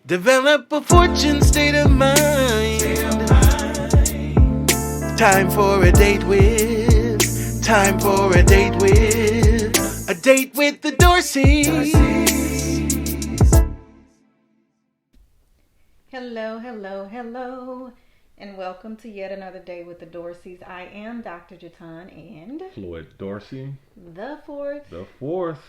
Develop a fortune state of mind. Time for a date with. Time for a date with. A date with the Dorseys. Hello, and welcome to yet another day with the Dorseys. I am Dr. Jatan and Floyd Dorsey. the fourth. The fourth.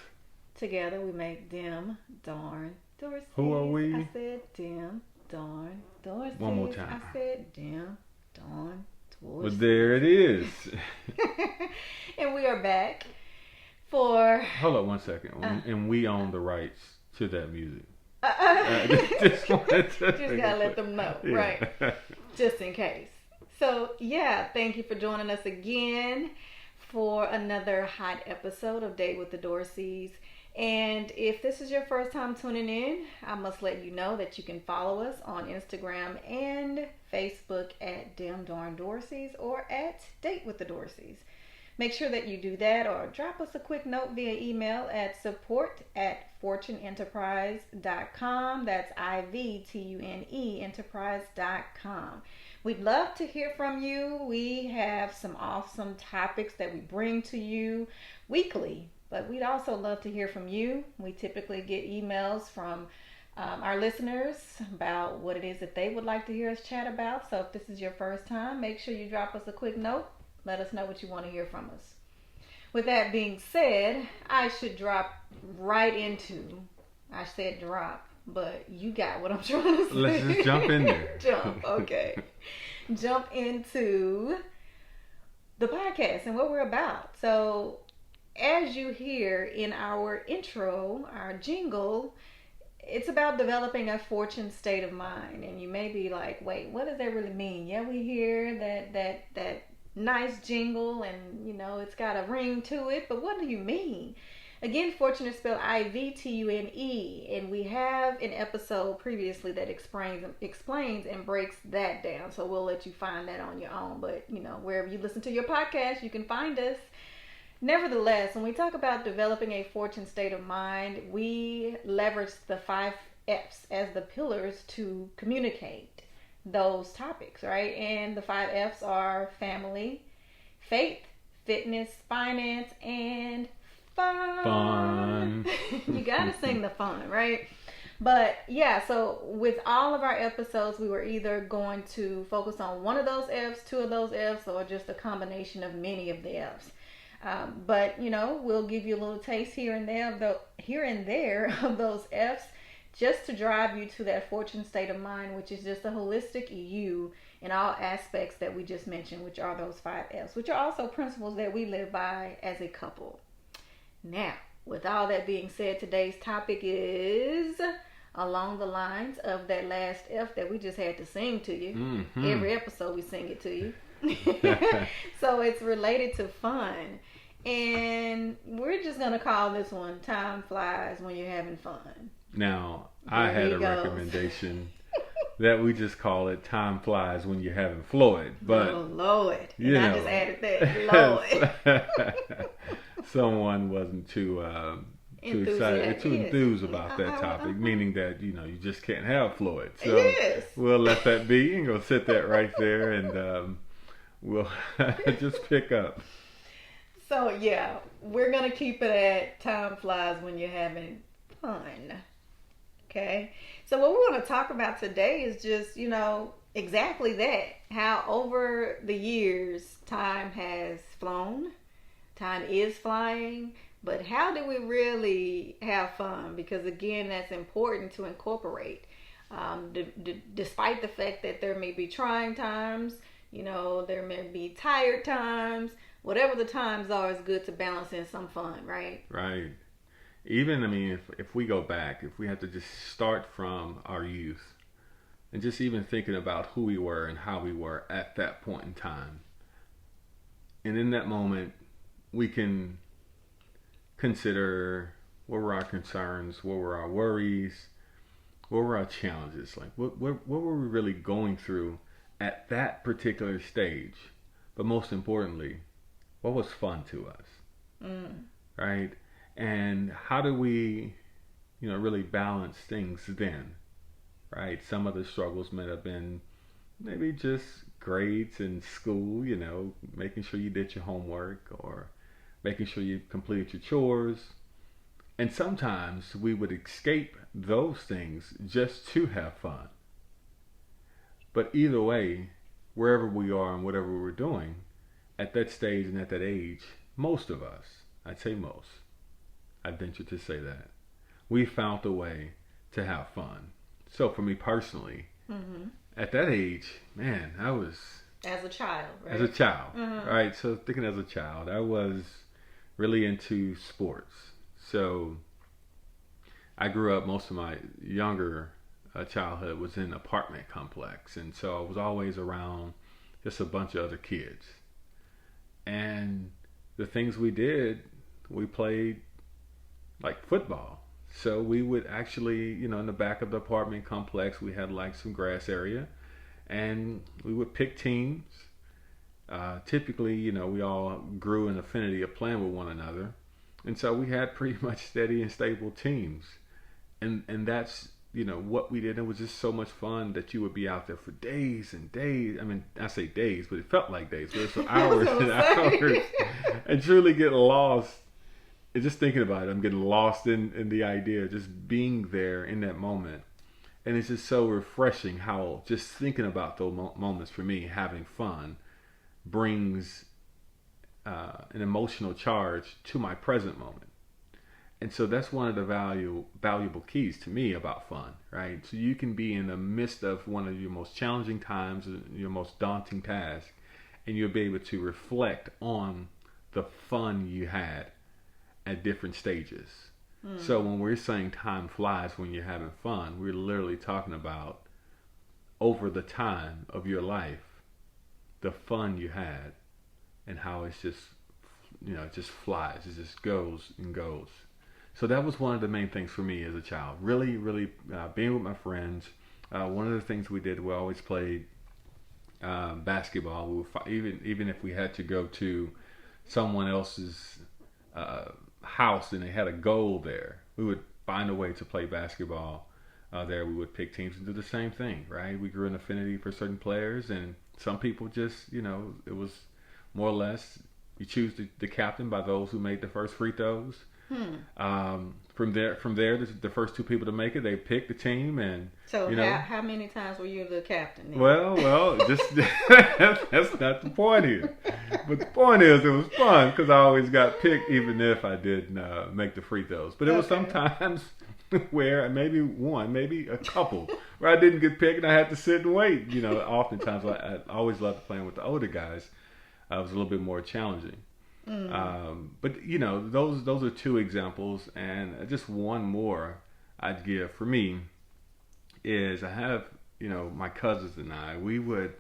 Together we make Dim Darn Dorseys. Who are we? I said Dim Darn Dorseys. One more time. I said Dim Darn Dorseys. But there it is. And we are back for... Hold up one second. And we own the rights to that music. Just gotta let them know, yeah. Right? Just in case. So yeah, thank you for joining us again for another hot episode of Date with the Dorseys. And if this is your first time tuning in, I must let you know that you can follow us on Instagram and Facebook at Dim Darn Dorseys or at Date with the Dorseys. Make sure that you do that, or drop us a quick note via email at support@fortuneenterprise.com. That's IVTUNE enterprise.com. We'd love to hear from you. We have some awesome topics that we bring to you weekly, but we'd also love to hear from you. We typically get emails from our listeners about what it is that they would like to hear us chat about. So if this is your first time, make sure you drop us a quick note. Let us know what you want to hear from us. With that being said, I should drop right into, I said drop, but you got what I'm trying to say. Let's just jump in there. Okay. Jump into the podcast and what we're about. So, as you hear in our intro, our jingle, it's about developing a fortune state of mind. And you may be like, wait, what does that really mean? Yeah, we hear that nice jingle and it's got a ring to it, but what do you mean? Again, fortune is spelled IVTUNE, and we have an episode previously that explains and breaks that down, so we'll let you find that on your own. But wherever you listen to your podcast, you can find us. Nevertheless, when we talk about developing a fortune state of mind, we leverage the 5 F's as the pillars to communicate those topics, right? And the 5 F's are family, faith, fitness, finance, and fun. You gotta sing the fun, right? But yeah, so with all of our episodes, we were either going to focus on one of those F's, 2 of those F's, or just a combination of many of the F's. But we'll give you a little taste here and there of those F's, just to drive you to that fortune state of mind, which is just a holistic you in all aspects that we just mentioned, which are those 5 F's, which are also principles that we live by as a couple. Now, with all that being said, today's topic is along the lines of that last F that we just had to sing to you. Mm-hmm. Every episode we sing it to you. So it's related to fun. And we're just going to call this one Time Flies When You're Having Fun. Now, I had a recommendation that we just call it Time Flies When You're Having Floyd. But, oh, Lord. And I just added that. Lord. Someone wasn't too excited, too enthused about that topic, meaning that, you just can't have Floyd. So yes. We'll let that be and go sit that right there, and we'll just pick up. So, yeah, we're going to keep it at Time Flies When You're Having Fun. Okay, so what we want to talk about today is just, exactly that. How over the years, time has flown. Time is flying. But how do we really have fun? Because, again, that's important to incorporate. Despite the fact that there may be trying times, there may be tired times. Whatever the times are, it's good to balance in some fun, right? Right. Even, if we go back, if we have to just start from our youth and just even thinking about who we were and how we were at that point in time. And in that moment, we can consider what were our concerns, what were our worries, what were our challenges, like what were we really going through at that particular stage. But most importantly, what was fun to us, right? And how do we, really balance things then, right? Some of the struggles might have been maybe just grades in school, making sure you did your homework or making sure you completed your chores. And sometimes we would escape those things just to have fun. But either way, wherever we are and whatever we're doing, at that stage and at that age, most of us, I'd say most, I'd venture to say that, we found a way to have fun. So for me personally, at that age, man, I was... As a child, right? As a child, right? So thinking as a child, I was really into sports. So I grew up, most of my younger childhood was in an apartment complex. And so I was always around just a bunch of other kids. And the things we did, we played like football. So we would actually, in the back of the apartment complex, we had like some grass area. And we would pick teams. Typically, we all grew an affinity of playing with one another. And so we had pretty much steady and stable teams. And that's, what we did. It was just so much fun that you would be out there for days and days. I mean, I say days, but it felt like days. But it's hours and hours. And truly get lost. And just thinking about it, I'm getting lost in the idea of just being there in that moment. And it's just so refreshing how just thinking about those moments for me, having fun, brings an emotional charge to my present moment. And so that's one of the valuable keys to me about fun, right? So you can be in the midst of one of your most challenging times, your most daunting task, and you'll be able to reflect on the fun you had at different stages. So when we're saying time flies when you're having fun, we're literally talking about over the time of your life, the fun you had and how it's just, it just flies. It just goes and goes. So that was one of the main things for me as a child. Really, really being with my friends. One of the things we did, we always played basketball. We would even if we had to go to someone else's house and they had a goal there, we would find a way to play basketball there. We would pick teams and do the same thing, right? We grew an affinity for certain players, and some people just, it was more or less you choose the captain by those who made the first free throws. From there, the first two people to make it, they pick the team, and so how many times were you the captain then? Well, just that's not the point here. But the point is, it was fun because I always got picked, even if I didn't make the free throws. But it was sometimes where maybe a couple where I didn't get picked and I had to sit and wait. Oftentimes I always loved playing with the older guys. It was a little bit more challenging. But those are two examples, and just one more I'd give for me is I have my cousins and I, we were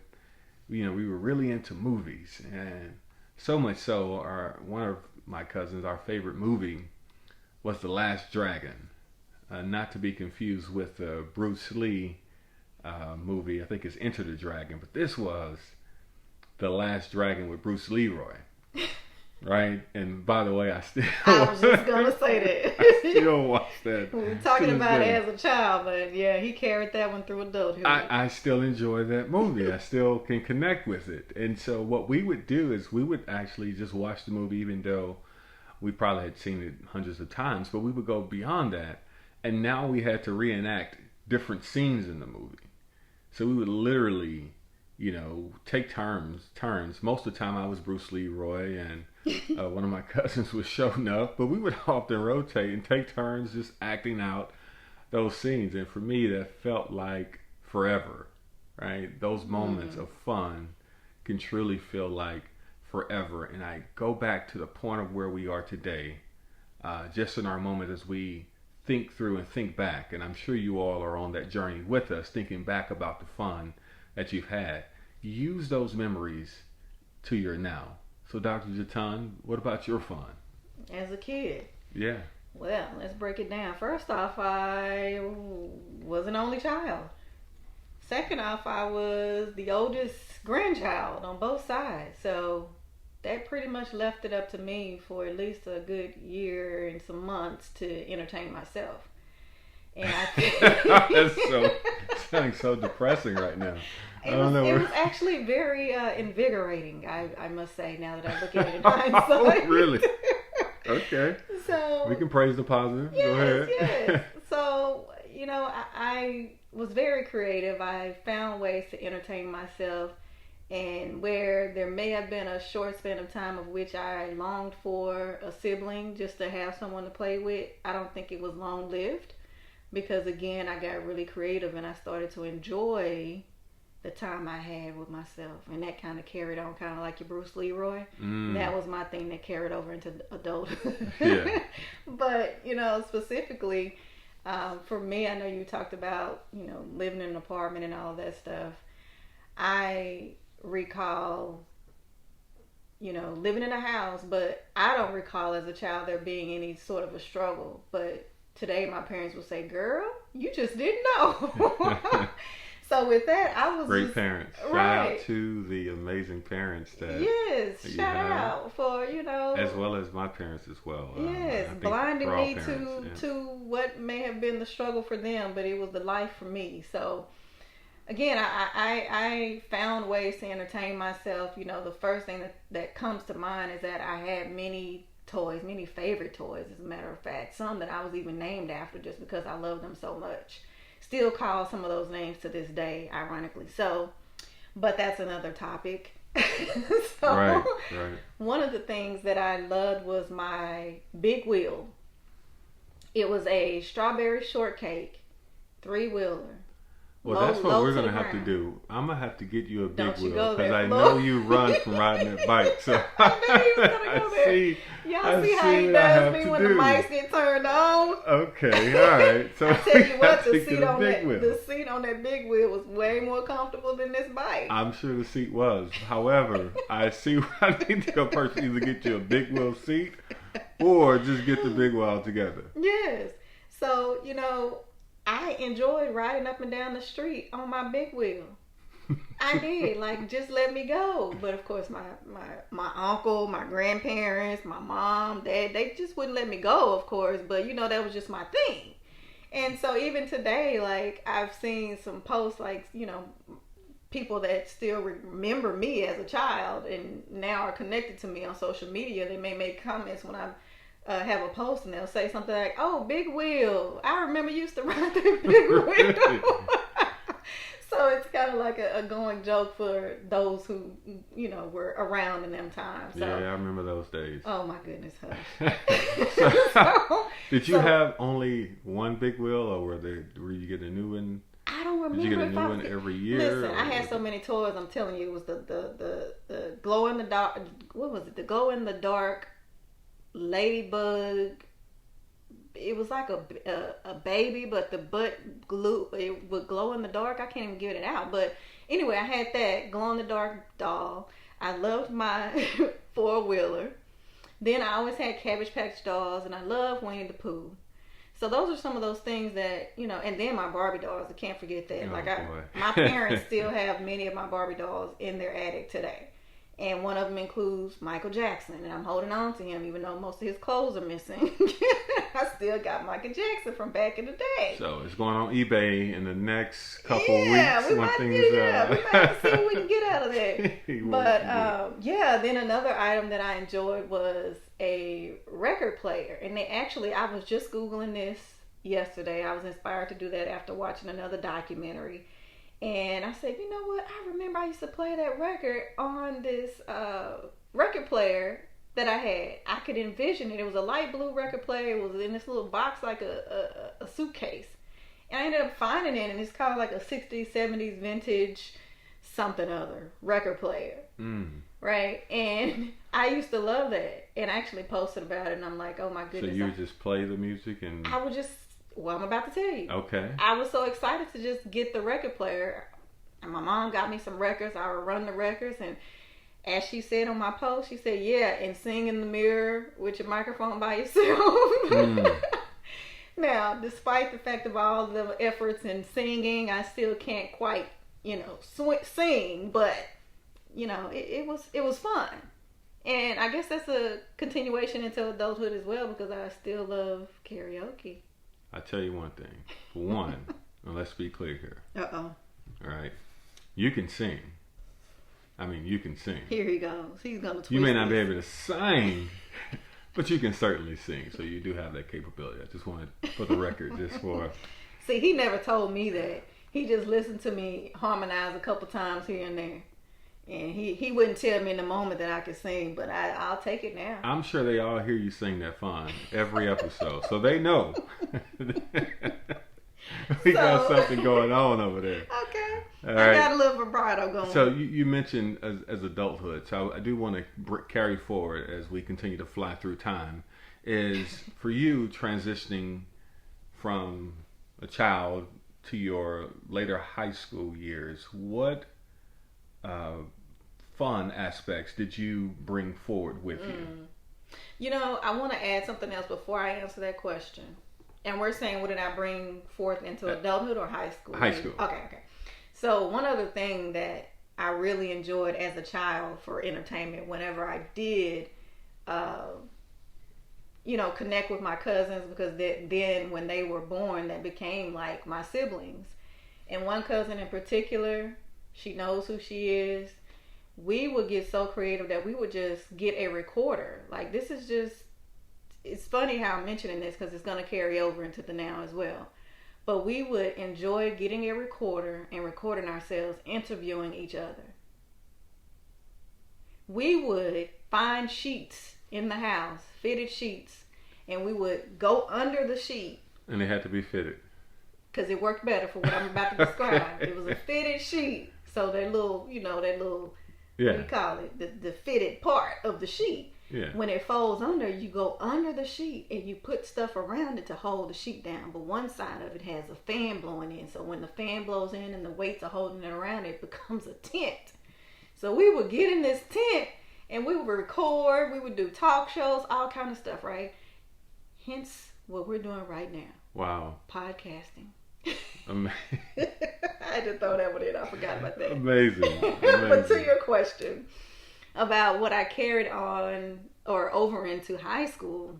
really into movies, and so much so one of my cousins, our favorite movie was The Last Dragon, not to be confused with the Bruce Lee movie. I think it's Enter the Dragon, but this was The Last Dragon with Bruce Leroy. Right, and by the way, I was just gonna say that. I still watch that. We were talking about it as a child, but yeah, he carried that one through adulthood. I still enjoy that movie. I still can connect with it. And so what we would do is we would actually just watch the movie, even though we probably had seen it hundreds of times, but we would go beyond that. And now we had to reenact different scenes in the movie. So we would literally, take turns. Most of the time I was Bruce Leroy, and one of my cousins was showing up, but we would often rotate and take turns just acting out those scenes. And for me, that felt like forever, right? Those moments of fun can truly feel like forever. And I go back to the point of where we are today, just in our moment as we think through and think back. And I'm sure you all are on that journey with us, thinking back about the fun that you've had. Use those memories to your now. So Dr. Jatan, what about your fun? As a kid? Yeah. Well, let's break it down. First off, I was an only child. Second off, I was the oldest grandchild on both sides. So that pretty much left it up to me for at least a good year and some months to entertain myself. And I think That's sounding so depressing right now. It was actually very invigorating, I must say, now that I look at it in hindsight. Oh, really? Okay. So we can praise the positive. Yes, Go ahead. yes. So, I was very creative. I found ways to entertain myself, and where there may have been a short span of time of which I longed for a sibling just to have someone to play with, I don't think it was long lived, because again, I got really creative and I started to enjoy the time I had with myself, and that kind of carried on, kind of like your Bruce Leroy. That was my thing that carried over into adulthood. Yeah. But specifically for me, I know you talked about living in an apartment and all that stuff. I recall living in a house, but I don't recall as a child there being any sort of a struggle. But today my parents would say, "Girl, you just didn't know." So with that, I was great parents. Shout out to the amazing parents that shout out for as well as my parents as well. Yes, blinding me to what may have been the struggle for them, but it was the life for me. So again, I found ways to entertain myself. The first thing that comes to mind is that I had many toys, many favorite toys, as a matter of fact. Some that I was even named after just because I love them so much. Still call some of those names to this day, ironically. So, but that's another topic. Right. One of the things that I loved was my big wheel. It was a strawberry shortcake 3-wheeler. Well, that's what we're going to have to do. I'm going to have to get you a big wheel because I know you run from riding that bike. So I knew you was going to go there. Y'all see how he does me when the mics get turned on? Okay, all right. So I tell you what, the seat on that big wheel was way more comfortable than this bike. I'm sure the seat was. However, I need to go first, either get you a big wheel seat or just get the big wheel altogether. Yes. So, I enjoyed riding up and down the street on my big wheel. I did, just let me go. But of course, my uncle, my grandparents, my mom, dad, they just wouldn't let me go, of course. But that was just my thing. And so even today, I've seen some posts, people that still remember me as a child and now are connected to me on social media. They may make comments when I have a post and they'll say something like, "Oh, big wheel, I remember you used to ride that big wheel." So it's kind of like a going joke for those who were around in them times. So, yeah, I remember those days. Oh my goodness, hush. Did you have only one big wheel, or were you getting a new one? I don't remember. Did you get a new one every year? Listen, I had so many toys. I'm telling you, it was the glow in the dark. What was it? The glow in the dark ladybug. It was like a baby, but the butt glue, it would glow in the dark. I can't even get it out. But anyway, I had that glow in the dark doll. I loved my 4-wheeler. Then I always had Cabbage Patch dolls, and I loved Winnie the Pooh. So those are some of those things that, and then my Barbie dolls. I can't forget that. My parents still have many of my Barbie dolls in their attic today. And one of them includes Michael Jackson. And I'm holding on to him even though most of his clothes are missing. I still got Michael Jackson from back in the day. So it's going on eBay in the next couple weeks. We might see what we can get out of there. But then another item that I enjoyed was a record player. And I was just Googling this yesterday. I was inspired to do that after watching another documentary. And I said, you know what? I remember I used to play that record on this record player that I had. I could envision it. It was a light blue record player. It was in this little box like a suitcase. And I ended up finding it, and it's kind of like a 60s, 70s vintage something other record player. Right? And I used to love that. And I actually posted about it, and I'm like, oh my goodness. So you would just play the music and... I would just... Well, I'm about to tell you. Okay. I was so excited to just get the record player. And my mom got me some records. I would run the records. And as she said on my post, she said, yeah, and sing in the mirror with your microphone by yourself. Now, despite the fact of all the efforts in singing, I still can't quite, sing. But, it was fun. And I guess that's a continuation into adulthood as well, because I still love karaoke. I tell you one thing. For one, And let's be clear here. Uh-oh. All right. You can sing. I mean, you can sing. Here he goes. He's going to twist You may not be this. able to sing, but you can certainly sing. So you do have that capability. I just wanted, for the record, just for... See, he never told me that. He just listened to me harmonize a couple times here and there. And he wouldn't tell me in the moment that I could sing, but I'll take it now. I'm sure they all hear you sing that fine every episode. So they know. We got something going on over there. Okay. All I right. got a little vibrato going. So you mentioned as adulthood. So I do want to carry forward as we continue to fly through time. Is for you transitioning from a child to your later high school years, what fun aspects did you bring forward with you? You know, I want to add something else before I answer that question. And we're saying, what did I bring forth into adulthood or high school? High school. Okay. So one other thing that I really enjoyed as a child for entertainment, whenever I did, connect with my cousins, because then when they were born, that became like my siblings. And one cousin in particular, she knows who she is. We would get so creative that we would just get a recorder. Like, this is just, it's funny how I'm mentioning this because it's going to carry over into the now as well. But we would enjoy getting a recorder and recording ourselves interviewing each other. We would find sheets in the house, fitted sheets, and we would go under the sheet. And they had to be fitted. Because it worked better for what I'm about to describe. Okay. It was a fitted sheet. So that little, yeah. what do you call it? The fitted part of the sheet. Yeah. When it folds under, you go under the sheet and you put stuff around it to hold the sheet down. But one side of it has a fan blowing in. So when the fan blows in and the weights are holding it around, it becomes a tent. So we would get in this tent and we would record. We would do talk shows, all kind of stuff, right? Hence what we're doing right now. Wow. Podcasting. Amazing. I had to throw that one in. I forgot about that. Amazing. But to your question about what I carried on or over into high school,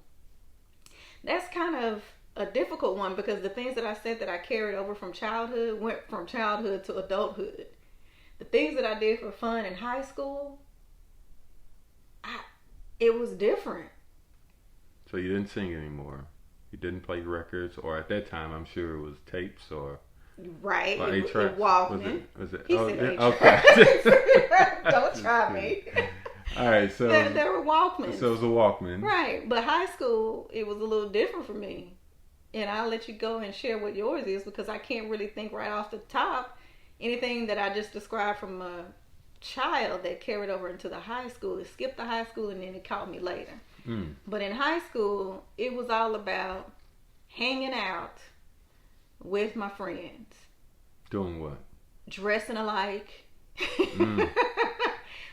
that's kind of a difficult one because the things that I said that I carried over from childhood went from childhood to adulthood. The things that I did for fun in high school, it was different. So you didn't sing anymore. You didn't play records, or at that time, I'm sure it was tapes or... Right, or it Walkman. Was it? He Oh, said yeah, okay. Don't try me. All right, so there were Walkmans. So it was a Walkman. Right, but high school, it was a little different for me. And I'll let you go and share what yours is because I can't really think right off the top anything that I just described from a child that carried over into the high school. It skipped the high school and then it caught me later. But in high school, it was all about hanging out with my friends. Doing what? Dressing alike.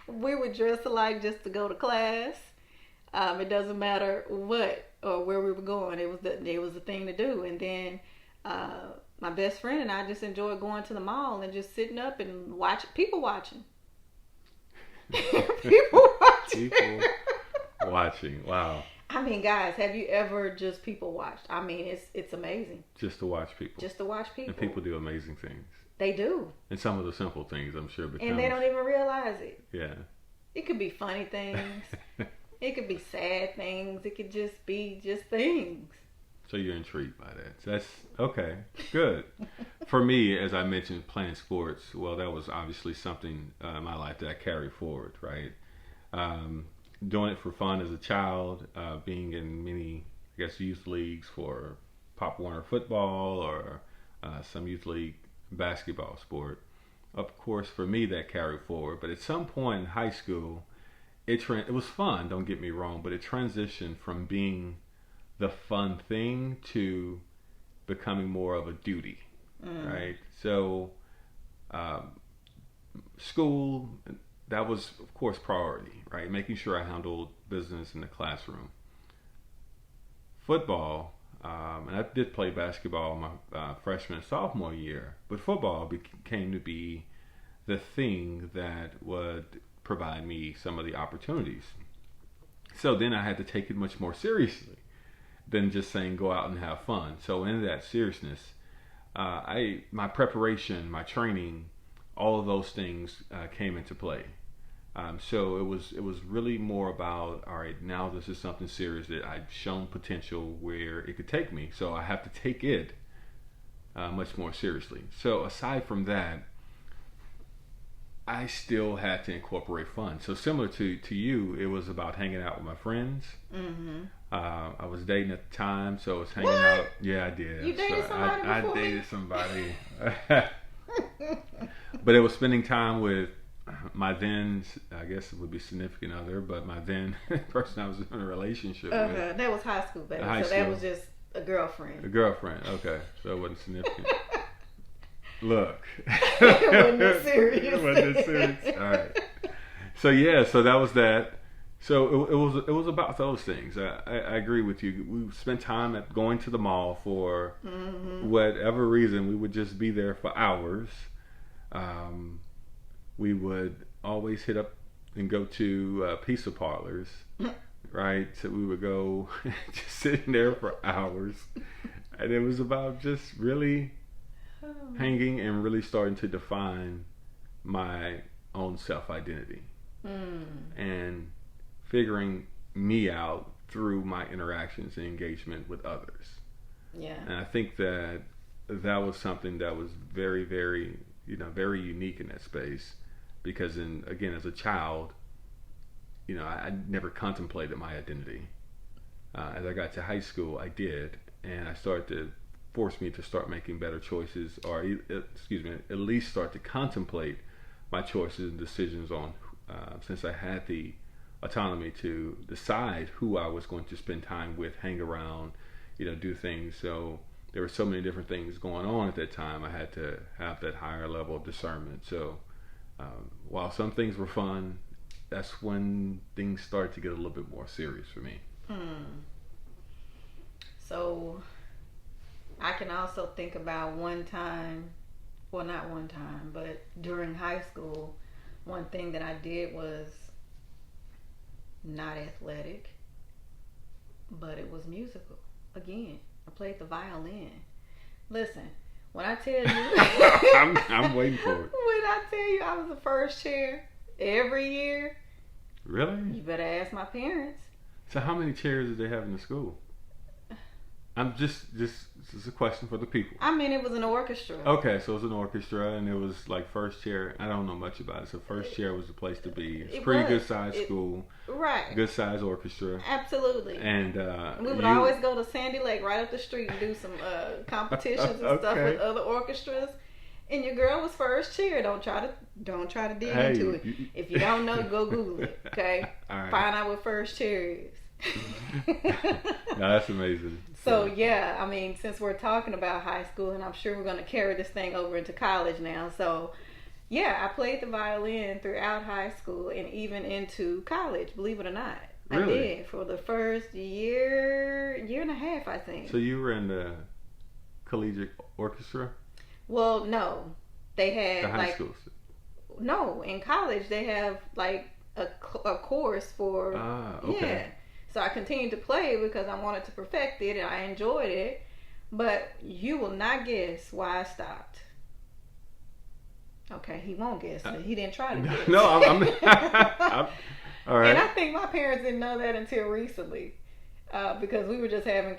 We would dress alike just to go to class. It doesn't matter what or where we were going. It was the thing to do. And then my best friend and I just enjoyed going to the mall and just sitting up and people watching. People watching. Wow. I mean, guys, have you ever just people watched? I mean, it's amazing. Just to watch people. Just to watch people. And people do amazing things. They do. And some of the simple things, I'm sure, and they don't even realize it. Yeah. It could be funny things. It could be sad things. It could just be just things. So you're intrigued by that. So that's okay. Good. For me, as I mentioned, playing sports, well, that was obviously something in my life that I carried forward, right? Doing it for fun as a child, being in many, I guess, youth leagues for Pop Warner football or some youth league basketball sport. Of course, for me, that carried forward. But at some point in high school, it was fun, don't get me wrong, but it transitioned from being the fun thing to becoming more of a duty, right? So school, that was, of course, priority, right? Making sure I handled business in the classroom. Football, and I did play basketball my freshman and sophomore year, but football came to be the thing that would provide me some of the opportunities. So then I had to take it much more seriously than just saying go out and have fun. So in that seriousness, my preparation, my training, all of those things came into play. So it was really more about, all right, now this is something serious that I've shown potential where it could take me. So I have to take it much more seriously. So aside from that, I still had to incorporate fun. So similar to you, it was about hanging out with my friends. Mm-hmm. I was dating at the time, so I was hanging What? out. Yeah, I did. You dated somebody I before me? dated somebody. But it was spending time with my then, I guess it would be significant other, but my then person I was in a relationship with. That was high school, baby. High so that school. was just a girlfriend. A girlfriend. Okay, so it wasn't significant. Look. It wasn't that serious. It wasn't that serious. All right. So yeah, so that was that. So it was about those things. I agree with you. We spent time at going to the mall for whatever reason. We would just be there for hours. We would always hit up and go to pizza parlors, right? So we would go just sitting there for hours, and it was about just really hanging and really starting to define my own self-identity and figuring me out through my interactions and engagement with others. Yeah. And I think that was something that was very, very, very unique in that space, because again, as a child, I never contemplated my identity. As I got to high school, I did, and I started to force me to start making better choices, or at least start to contemplate my choices and decisions on, since I had the autonomy to decide who I was going to spend time with, hang around, do things. So there were so many different things going on at that time. I had to have that higher level of discernment. So while some things were fun, that's when things started to get a little bit more serious for me. So I can also think about one time, well, not one time, but during high school, one thing that I did was not athletic, but it was musical. Again, I played the violin. Listen, when I tell you, I'm waiting for it. When I tell you I was the first chair every year, really? you better ask my parents. So how many chairs did they have in the school? I'm just this is a question for the people. I mean, it was an orchestra. Okay, so it was an orchestra, and it was like first chair. I don't know much about it. So first chair was the place to be. It's pretty good sized school. Right. Good sized orchestra. Absolutely. And we would always go to Sandy Lake right up the street and do some competitions and stuff with other orchestras. And your girl was first chair. Don't try to dig into it. If you don't know, go Google it. Okay. Right. Find out what first chair is. No, that's amazing. So yeah, I mean, since we're talking about high school, and I'm sure we're going to carry this thing over into college now. So yeah, I played the violin throughout high school and even into college, believe it or not. Really? I did for the first year and a half, I think. So you were in the collegiate orchestra? Well, no. They had the high school. No, in college they have like a course for okay. Yeah. So I continued to play because I wanted to perfect it and I enjoyed it. But you will not guess why I stopped. Okay, he won't guess. He didn't try to guess. No, I'm all right. And I think my parents didn't know that until recently. Because we were just having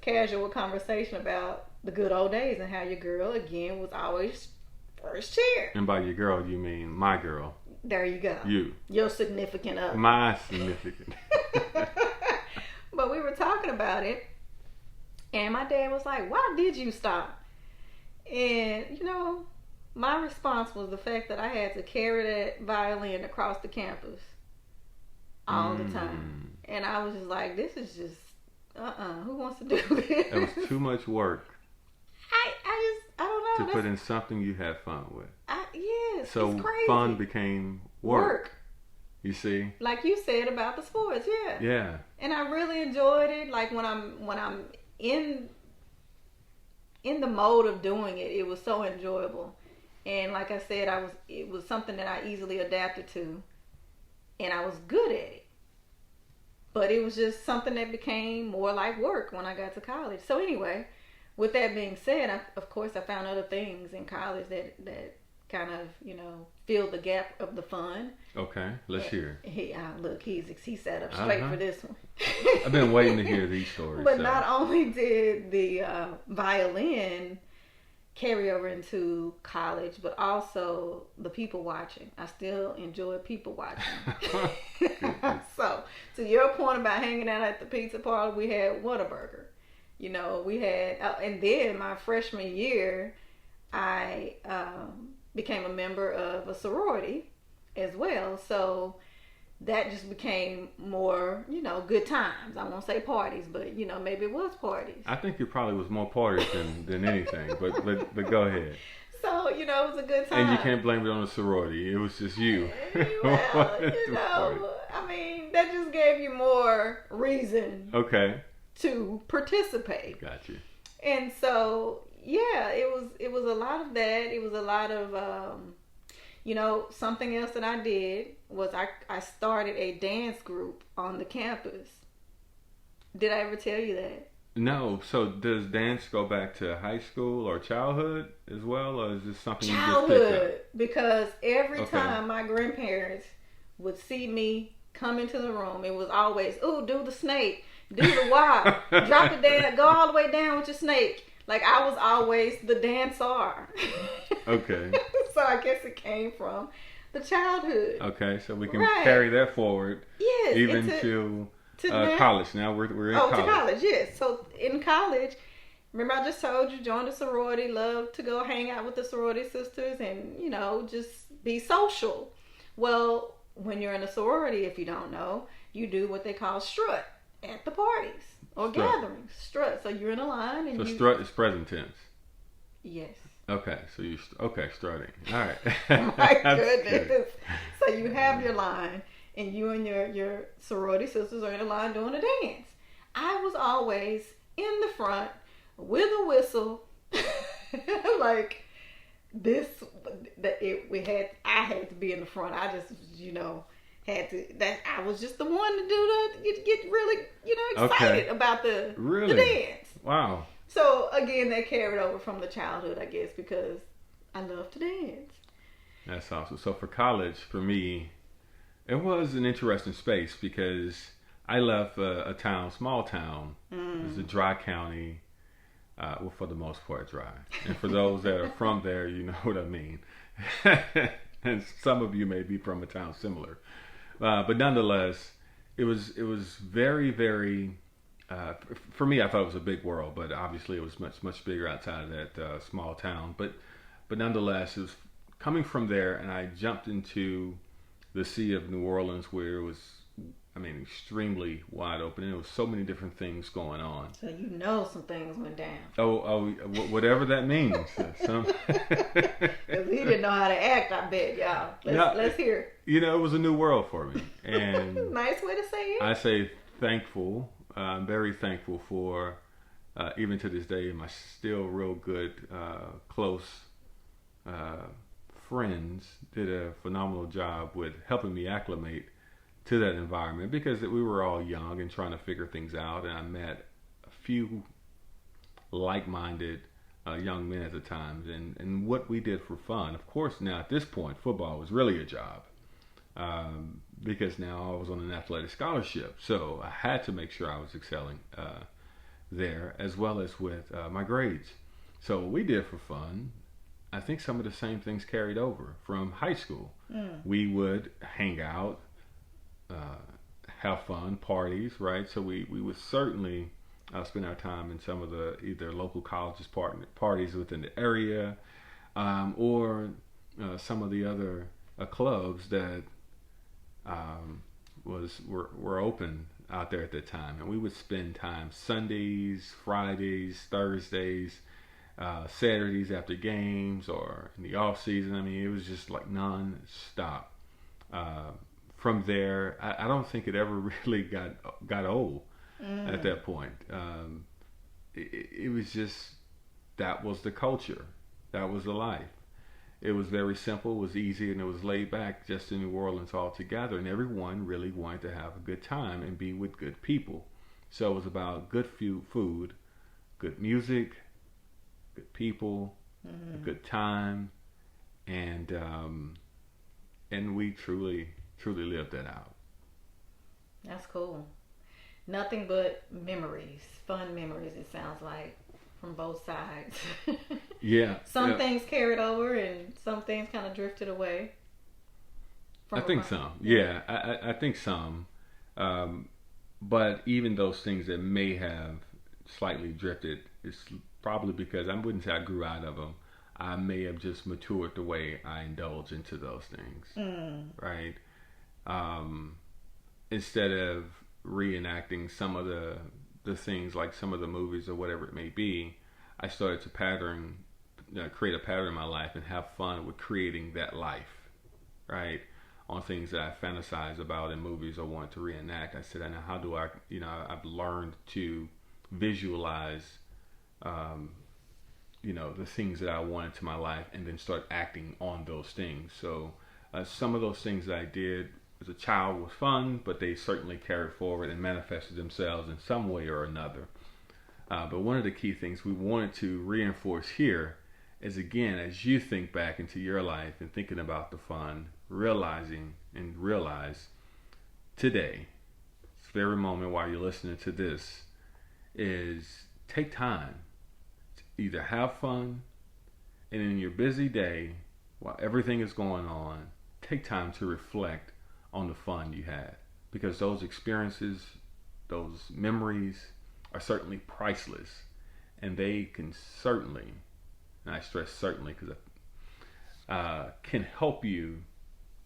casual conversation about the good old days and how your girl, again, was always first chair. And by your girl, you mean my girl. There you go. You. Your significant other. My significant. But we were talking about it, and my dad was like, "Why did you stop?" And, my response was the fact that I had to carry that violin across the campus all the time. And I was just like, this is just, who wants to do this? It was too much work. I don't know. To put in something you had fun with. Yes, so it's crazy. Fun became work. You see? Like you said about the sports, yeah. Yeah. And I really enjoyed it. Like when I'm in the mode of doing it, it was so enjoyable. And like I said, it was something that I easily adapted to, and I was good at it. But it was just something that became more like work when I got to college. So anyway, with that being said, of course, I found other things in college that kind of, filled the gap of the fun. Okay, let's hear. Look, he sat up straight for this one. I've been waiting to hear these stories. But not only did the violin carry over into college, but also the people watching. I still enjoy people watching. So, to your point about hanging out at the pizza parlor, we had Whataburger. We had, and then my freshman year, I became a member of a sorority as well. So that just became more, good times. I won't say parties, but maybe it was parties. I think it probably was more parties than anything. But go ahead. So it was a good time. And you can't blame it on the sorority. It was just you. Well, I mean, that just gave you more reason. Okay. To participate. Got you. And so, yeah, it was a lot of that. It was a lot of something else that I did was I started a dance group on the campus. Did I ever tell you that? No. So does dance go back to high school or childhood as well, or is this something childhood, you just picked up? Because every time my grandparents would see me come into the room, it was always, "Ooh, do the snake, do the wop, drop it down, go all the way down with your snake." Like, I was always the dancer. Okay. So I guess it came from the childhood. Okay, so we can carry that forward. Yes. Even to college. Now we're in college. To college, yes. So in college, remember I just told you, joined a sorority, love to go hang out with the sorority sisters and, just be social. Well, when you're in a sorority, if you don't know, you do what they call strut at the parties or gatherings. Strut. So you're in a line and strut is present tense. Yes. Okay, so strutting. All right. My goodness. Good. So you have your line, and you and your sorority sisters are in a line doing a dance. I was always in the front with a whistle, like this. I had to be in the front. I just, had to. That I was just the one to get really, excited about the dance. Wow. So, again, that carried over from the childhood, I guess, because I love to dance. That's awesome. So, for college, for me, it was an interesting space because I left a small town. It was a dry county. Well, for the most part, dry. And for those that are from there, you know what I mean. And some of you may be from a town similar. But nonetheless, it was very, very... for me, I thought it was a big world, but obviously it was much bigger outside of that small town. But nonetheless, it was coming from there, and I jumped into the sea of New Orleans, where it was, extremely wide open, and there was so many different things going on. So some things went down. Oh, whatever that means. Because he didn't know how to act, I bet, y'all. Let's hear. It was a new world for me, and nice way to say it. I say thankful. I'm very thankful for, even to this day, my still real good, close friends did a phenomenal job with helping me acclimate to that environment, because we were all young and trying to figure things out, and I met a few like-minded young men at the time, and what we did for fun. Of course, now at this point, football was really a job. Because now I was on an athletic scholarship, so I had to make sure I was excelling there, as well as with my grades. So what we did for fun, I think some of the same things carried over from high school. We would hang out, have fun, parties, right? So we would certainly spend our time in some of the either local colleges parties within the area, or some of the other clubs that were open out there at that time, and we would spend time Sundays, Fridays, Thursdays, Saturdays after games, or in the off season. It was just like non-stop. From there, I don't think it ever really got old at that point. It was just, that was the culture, that was the life. It was very simple, it was easy, and it was laid back, just in New Orleans altogether. And everyone really wanted to have a good time and be with good people. So it was about good food, good music, good people, a good time, and we truly lived that out. That's cool. Nothing but memories, fun memories, it sounds like, from both sides. Yeah. Some things carried over and some things kind of drifted away. I think some. Yeah, I think some. But even those things that may have slightly drifted, it's probably because I wouldn't say I grew out of them. I may have just matured the way I indulge into those things, right? Instead of reenacting some of the things, like some of the movies or whatever it may be, I started to create a pattern in my life and have fun with creating that life, right? On things that I fantasize about in movies or want to reenact. I said, now how do I, I've learned to visualize, the things that I want into my life and then start acting on those things. So some of those things that I did as a child was fun, but they certainly carried forward and manifested themselves in some way or another. But one of the key things we wanted to reinforce here is, again, as you think back into your life and thinking about the fun, realize today, this very moment while you're listening to this, is take time to either have fun, and in your busy day, while everything is going on, take time to reflect on the fun you had, because those experiences, those memories are certainly priceless, and they can certainly, and I stress certainly because can help you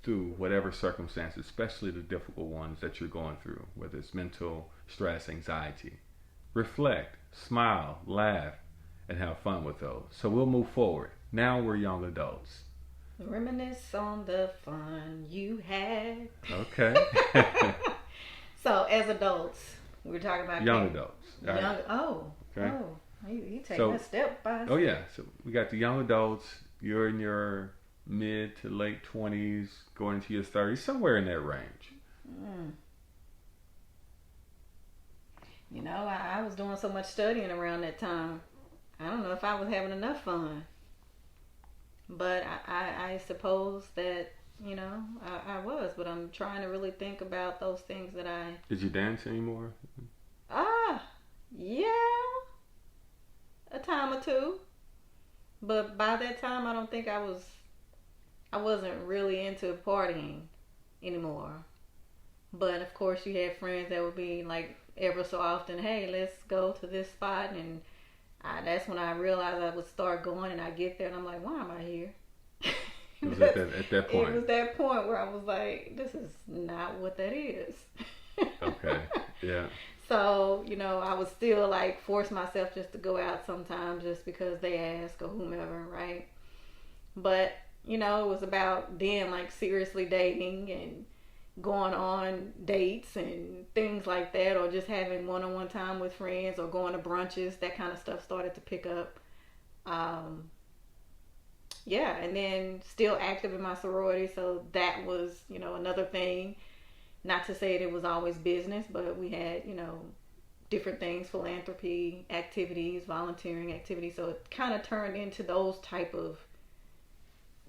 through whatever circumstances, especially the difficult ones that you're going through, whether it's mental stress, anxiety. Reflect, smile, laugh, and have fun with those. So we'll move forward. Now we're young adults. Reminisce on the fun you had. Okay. So as adults, we were talking about young adults. Young. Right. Okay. You take So, that step by step. Oh yeah. So we got the young adults. You're in your mid to late 20s, going into your 30s, somewhere in that range. I was doing so much studying around that time. I don't know if I was having enough fun. But I suppose that, I was. But I'm trying to really think about those things that I... Did you dance anymore? Yeah. A time or two. But by that time, I don't think I wasn't really into partying anymore. But of course, you had friends that would be like ever so often, hey, let's go to this spot. And that's when I realized I would start going, and I get there and I'm like, why am I here? It was at that point. It was that point where I was like, this is not what that is. Okay, yeah. So, I would still like force myself just to go out sometimes just because they ask or whomever, right? But, it was about then like seriously dating and going on dates and things like that, or just having one-on-one time with friends or going to brunches. That kind of stuff started to pick up. And then still active in my sorority, so that was, another thing. Not to say that it was always business, but we had, different things, philanthropy activities, volunteering activities, so it kind of turned into those type of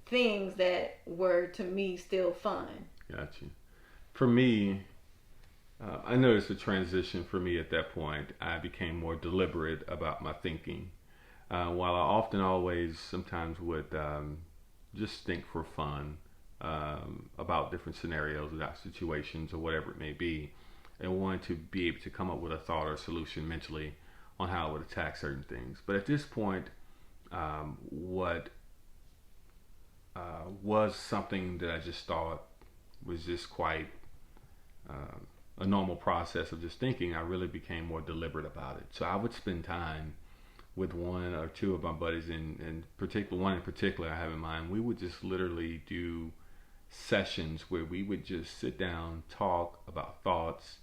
things that were, to me, still fun. Gotcha. For me, I noticed a transition for me at that point. I became more deliberate about my thinking. While I often always sometimes would just think for fun about different scenarios, about situations or whatever it may be, and wanted to be able to come up with a thought or solution mentally on how I would attack certain things. But at this point, what was something that I just thought was just quite a normal process of just thinking, I really became more deliberate about it. So I would spend time with one or two of my buddies, in particular, one in particular I have in mind. We would just literally do sessions where we would just sit down, talk about thoughts,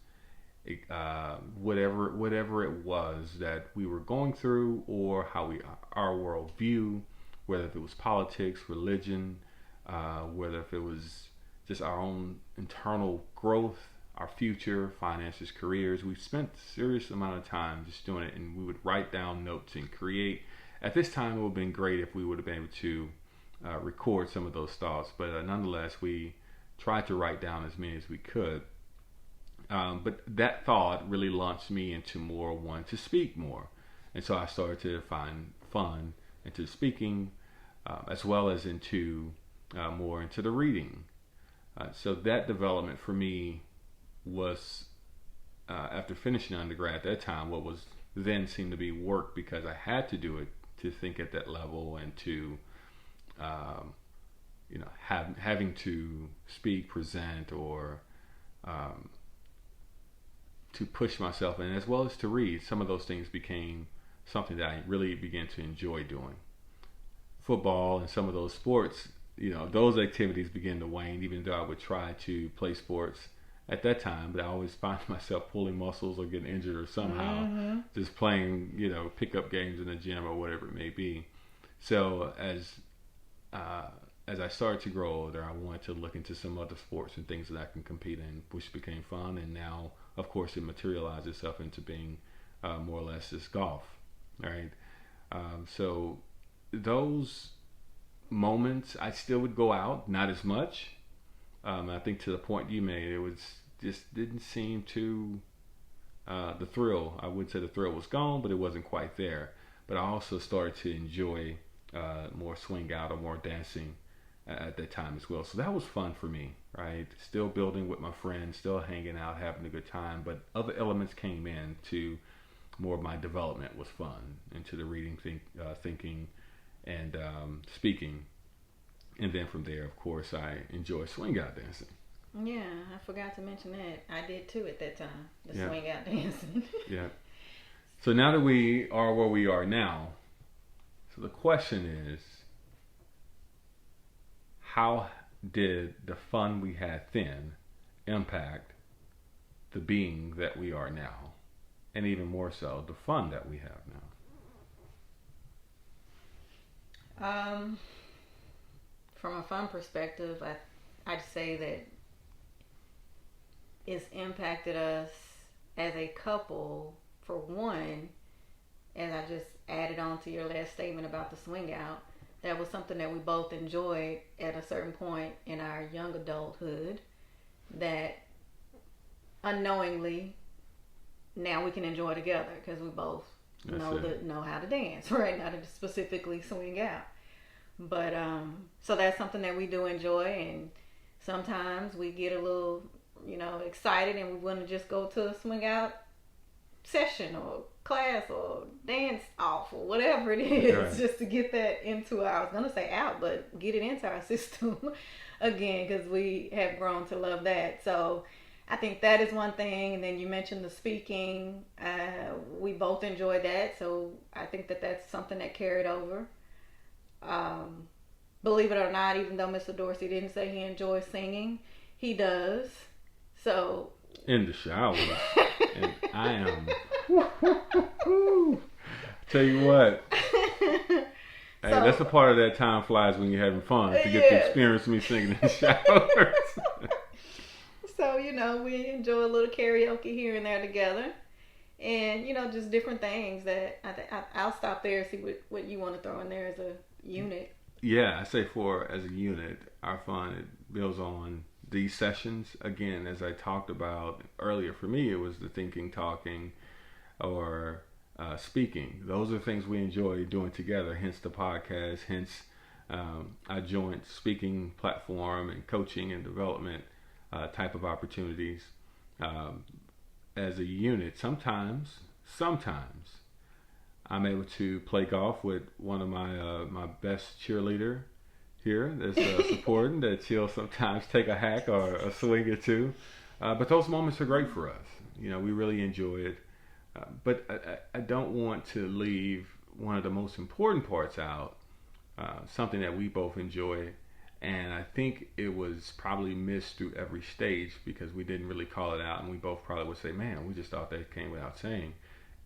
whatever it was that we were going through, or how our worldview, whether if it was politics, religion, whether if it was just our own internal growth, our future, finances, careers. We spent a serious amount of time just doing it, and we would write down notes and create At this time, it would have been great if we would have been able to record some of those thoughts, but nonetheless, we tried to write down as many as we could. But that thought really launched me into more wanting to speak more. And so I started to find fun into speaking, as well as into more into the reading. So that development for me was, after finishing undergrad at that time, what was then seemed to be work, because I had to do it to think at that level, and to having to speak, present, or to push myself, and as well as to read. Some of those things became something that I really began to enjoy doing. Football and some of those sports, those activities began to wane, even though I would try to play sports at that time, but I always find myself pulling muscles or getting injured or somehow just playing, pickup games in the gym or whatever it may be. So as I started to grow older, I wanted to look into some other sports and things that I can compete in, which became fun. And now, of course, it materialized itself into being more or less just golf, right? So those moments, I still would go out, not as much. I think to the point you made, it was just didn't seem to the thrill. I would say the thrill was gone, but it wasn't quite there. But I also started to enjoy more swing out or more dancing at that time as well. So that was fun for me, right? Still building with my friends, still hanging out, having a good time. But other elements came in to more of my development was fun, into the reading, thinking, and speaking. And then from there, of course, I enjoy swing out dancing. Yeah, I forgot to mention that. I did too at that time, the swing out dancing. Yeah. So now that we are where we are now, so the question is, how did the fun we had then impact the being that we are now? And even more so, the fun that we have now? From a fun perspective, I'd say that it's impacted us as a couple. For one, as I just added on to your last statement about the swing out, that was something that we both enjoyed at a certain point in our young adulthood, that unknowingly now we can enjoy together, because we both know how to dance, right? Not to specifically swing out. But so that's something that we do enjoy, and sometimes we get a little, excited, and we want to just go to a swing out session or class or dance off or whatever it is, right, just to get that into I was gonna say out, but get it into our system again, because we have grown to love that. So I think that is one thing. And then you mentioned the speaking. We both enjoyed that, so I think that that's something that carried over. Believe it or not, even though Mr. Dorsey didn't say he enjoys singing, he does. So in the shower, and I am. Tell you what, hey, that's a part of that time flies when you're having fun, to get to experience me singing in the shower. So we enjoy a little karaoke here and there together, and just different things that I'll stop there and see what you want to throw in there as a unit. Yeah, I say as a unit, our fun, it builds on these sessions. Again, as I talked about earlier, for me, it was the thinking, talking, or speaking. Those are things we enjoy doing together, hence the podcast, hence our joint speaking platform and coaching and development type of opportunities. As a unit, sometimes I'm able to play golf with one of my best cheerleader here that's supporting, that she'll sometimes take a hack or a swing or two. But those moments are great for us. We really enjoy it. But I don't want to leave one of the most important parts out, something that we both enjoy. And I think it was probably missed through every stage because we didn't really call it out. And we both probably would say, man, we just thought that came without saying.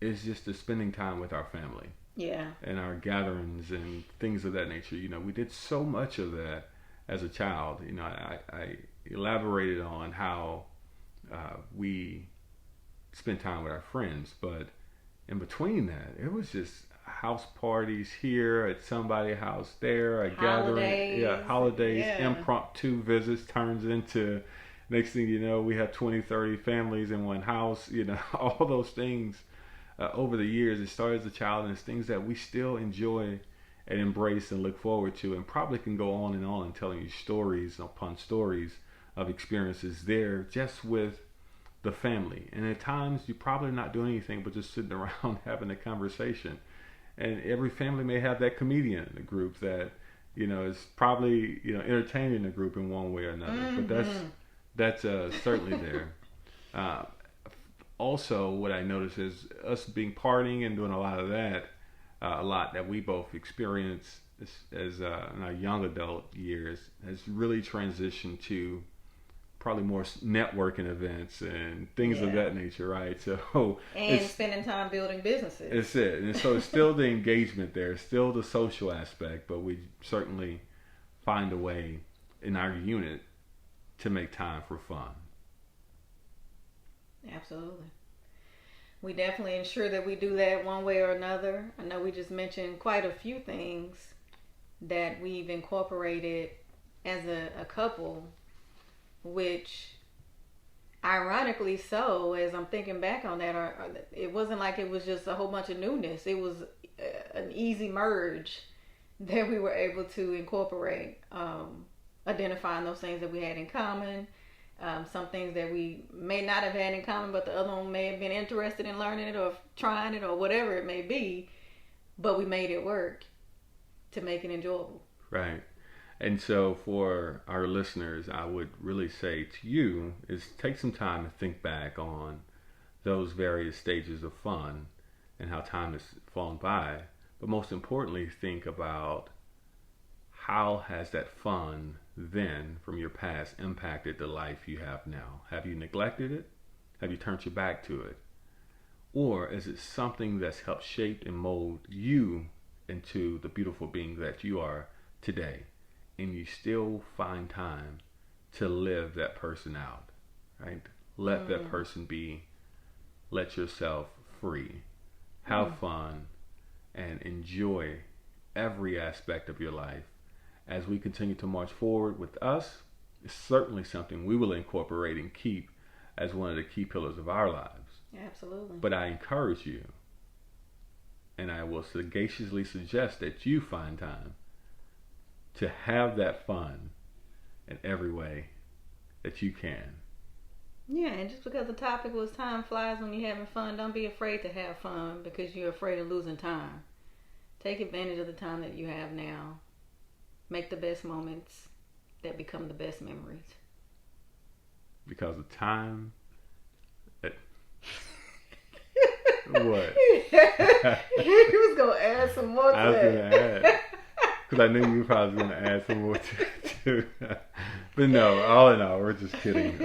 It's just the spending time with our family. Yeah. And our gatherings and things of that nature. We did so much of that as a child. I elaborated on how we spent time with our friends, but in between that, it was just house parties here at somebody's house there, a Holidays. gathering, holidays, Yeah. impromptu visits turns into, next thing you know, we have 20, 30 families in one house, all those things. Over the years, it started as a child, and it's things that we still enjoy and embrace and look forward to, and probably can go on and telling you stories upon stories of experiences there just with the family. And at times you're probably not doing anything but just sitting around having a conversation. And every family may have that comedian in the group that is probably entertaining the group in one way or another. Mm-hmm. But that's certainly there. Also, what I notice is us being partying and doing a lot of that, a lot that we both experience as in our young adult years, has really transitioned to probably more networking events and things of that nature, right? So and spending time building businesses. It's it, and so it's still the engagement there, still the social aspect, but we certainly find a way in our unit to make time for fun. Absolutely. We definitely ensure that we do that one way or another. I know we just mentioned quite a few things that we've incorporated as a couple, which ironically so, as I'm thinking back on that, it wasn't like it was just a whole bunch of newness. It was an easy merge that we were able to incorporate, identifying those things that we had in common. Some things that we may not have had in common, but the other one may have been interested in learning it or trying it or whatever it may be, but we made it work to make it enjoyable. Right. And so for our listeners, I would really say to you is take some time to think back on those various stages of fun and how time has flown by. But most importantly, think about how has that fun then from your past impacted the life you have now? Have you neglected it? Have you turned your back to it? Or is it something that's helped shape and mold you into the beautiful being that you are today? And you still find time to live that person out, right? Let that person be. Let yourself free. Have fun and enjoy every aspect of your life. As we continue to march forward with us, it's certainly something we will incorporate and keep as one of the key pillars of our lives. Absolutely. But I encourage you, and I will sagaciously suggest that you find time to have that fun in every way that you can. Yeah, and just because the topic was time flies when you're having fun, don't be afraid to have fun because you're afraid of losing time. Take advantage of the time that you have now. Make the best moments that become the best memories. Because the time... What? He was going to add some more to I was that. going to add. Because I knew you were probably going to add some more to But no, all in all, we're just kidding.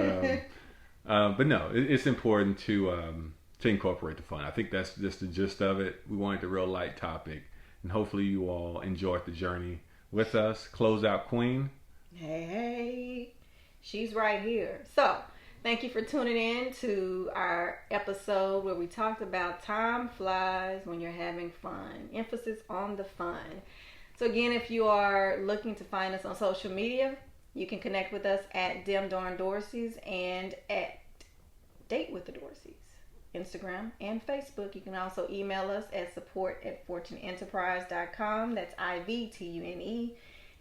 But no, it's important to incorporate the fun. I think that's just the gist of it. We wanted a real light topic. And hopefully you all enjoyed the journey with us. Closeout Queen. Hey, she's right here. So, thank you for tuning in to our episode where we talked about time flies when you're having fun. Emphasis on the fun. So again, if you are looking to find us on social media, you can connect with us at Dem Darn Dorseys and at Date with the Dorseys, Instagram and Facebook. You can also email us at support@fortuneenterprise.com. That's IVTUNE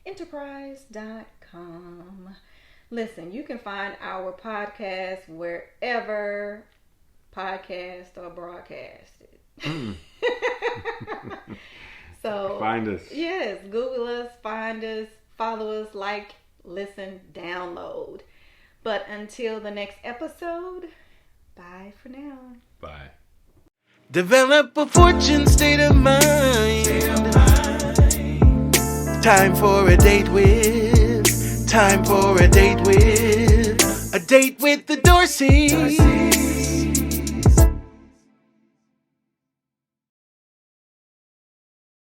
enterprise.com. Listen, you can find our podcast wherever podcasts are broadcasted. So find us. Yes, Google us, find us, follow us, like, listen, download. But until the next episode, bye for now. Bye. Develop a fortune state of mind. Time for a date with. Time for a date with. A date with the Dorseys.